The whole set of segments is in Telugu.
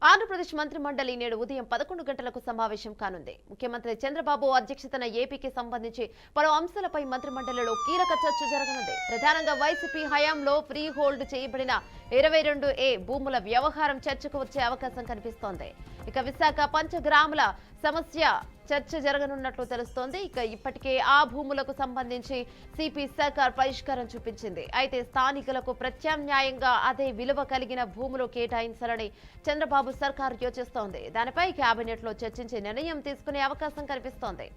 ఆంధ్రప్రదేశ్ మంత్రి మండలి నేడు ఉదయం 11 గంటలకు సమావేశం కానుంది. ముఖ్యమంత్రి చంద్రబాబు అధ్యక్షతన ఏపీకి సంబంధించి పలు అంశాలపై మంత్రి మండలిలో కీలక చర్చ జరగనుంది. ప్రధానంగా వైసీపీ హయాంలో ఫ్రీ హోల్డ్ చేయబడిన 22A భూముల వ్యవహారం చర్చకు వచ్చే అవకాశం కనిపిస్తోంది. ఇక విశాఖ పంచగ్రాముల సమస్య చర్చ జరగనున్నట్లు తెలుస్తోంది. ఇక ఇప్పటికే ఆ భూములకు సంబంధించి సిపి సర్కార్ పరిష్కారం చూపించింది. అయితే స్థానికులకు ప్రత్యామ్నాయంగా అదే విలువ కలిగిన భూములు కేటాయించాలని చంద్రబాబు సర్కార్ యోచిస్తోంది. దానిపై కేబినెట్ లో చర్చించి నిర్ణయం తీసుకునే అవకాశం కనిపిస్తోంది.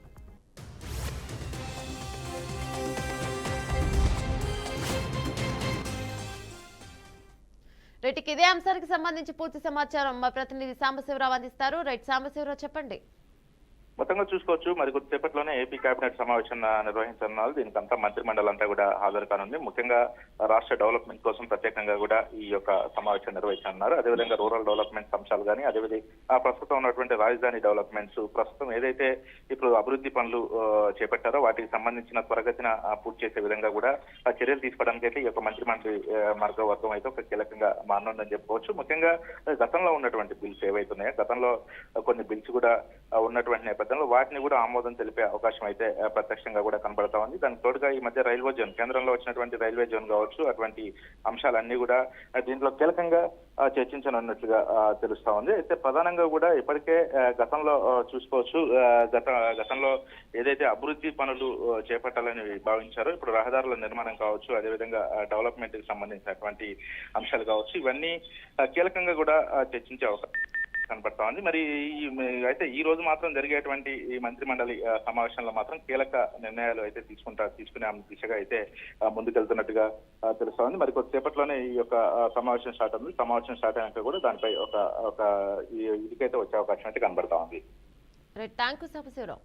రైట్కి ఇదే అంశానికి సంబంధించి పూర్తి సమాచారం మా ప్రతినిధి సాంబశివరావు అందిస్తారు. రైట్ సాంబశివరావు, చెప్పండి. మొత్తంగా చూసుకోవచ్చు, మరి కొద్దిసేపట్లోనే ఏపీ కేబినెట్ సమావేశం నిర్వహించనున్నారు. దీనికంతా మంత్రి మండలి అంతా కూడా హాజరు కానుంది. ముఖ్యంగా రాష్ట్ర డెవలప్మెంట్ కోసం ప్రత్యేకంగా కూడా ఈ యొక్క సమావేశం నిర్వహించనున్నారు. అదేవిధంగా రూరల్ డెవలప్మెంట్ అంశాలు కానీ, అదేవిధంగా ప్రస్తుతం ఉన్నటువంటి రాజధాని డెవలప్మెంట్స్, ప్రస్తుతం ఏదైతే ఇప్పుడు అభివృద్ధి పనులు చేపట్టారో వాటికి సంబంధించిన త్వరగతిన పూర్తి చేసే విధంగా కూడా చర్యలు తీసుకోవడానికి అయితే ఈ యొక్క మంత్రి మండలి మార్గవర్గం అయితే ఒక కీలకంగా మారనుందని చెప్పుకోవచ్చు. ముఖ్యంగా గతంలో ఉన్నటువంటి బిల్స్ ఏవైతున్నాయో, గతంలో కొన్ని బిల్స్ కూడా ఉన్నటువంటి నేపథ్యంలో వాటిని కూడా ఆమోదం తెలిపే అవకాశం అయితే ప్రత్యక్షంగా కూడా కనబడతా ఉంది. దానికి తోడుగా ఈ మధ్య రైల్వే జోన్, కేంద్రంలో వచ్చినటువంటి రైల్వే జోన్ కావచ్చు, అటువంటి అంశాలన్నీ కూడా దీంట్లో కీలకంగా చర్చించనున్నట్లుగా తెలుస్తా ఉంది. అయితే ప్రధానంగా కూడా ఇప్పటికే గతంలో చూసుకోవచ్చు, గతంలో ఏదైతే అభివృద్ధి పనులు చేపట్టాలని భావించారో, ఇప్పుడు రహదారుల నిర్మాణం కావచ్చు, అదేవిధంగా డెవలప్మెంట్ కి సంబంధించినటువంటి అంశాలు కావచ్చు, ఇవన్నీ కీలకంగా కూడా చర్చించే అవకాశం కనపడతా ఉంది. మరి అయితే ఈ రోజు మాత్రం జరిగేటువంటి ఈ మంత్రి మండలి సమావేశంలో మాత్రం కీలక నిర్ణయాలు అయితే తీసుకునే దిశగా అయితే ముందుకెళ్తున్నట్టుగా తెలుస్తా ఉంది. మరి కొద్దిసేపట్లోనే ఈ యొక్క సమావేశం స్టార్ట్ అవుతుంది. సమావేశం స్టార్ట్ అయినాక కూడా దానిపై ఒక ఇదికైతే వచ్చే అవకాశం అయితే కనబడతా ఉంది. థాంక్యూ సాంబశివరావు.